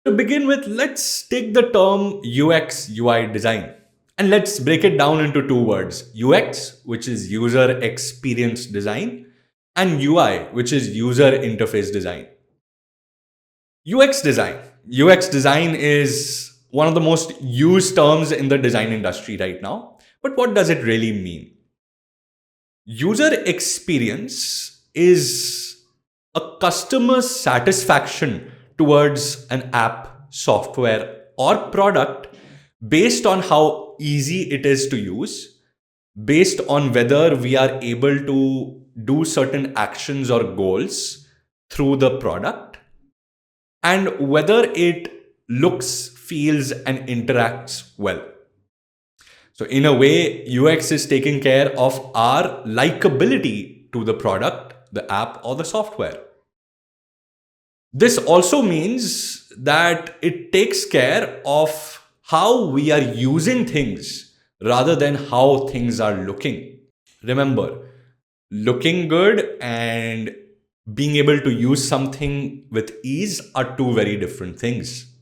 To begin with, let's take the term UX UI design and let's break it down into two words: UX, which is user experience design, and UI, which is user interface design. UX design. UX design is one of the most used terms in the design industry right now. But what does it really mean? User experience is a customer's satisfaction towards an app, software, or product based on how easy it is to use, based on whether we are able to do certain actions or goals through the product, and whether it looks, feels, and interacts well. So, in a way, UX is taking care of our likability to the product, the app, or the software. This also means that it takes care of how we are using things rather than how things are looking. Remember, looking good and being able to use something with ease are two very different things.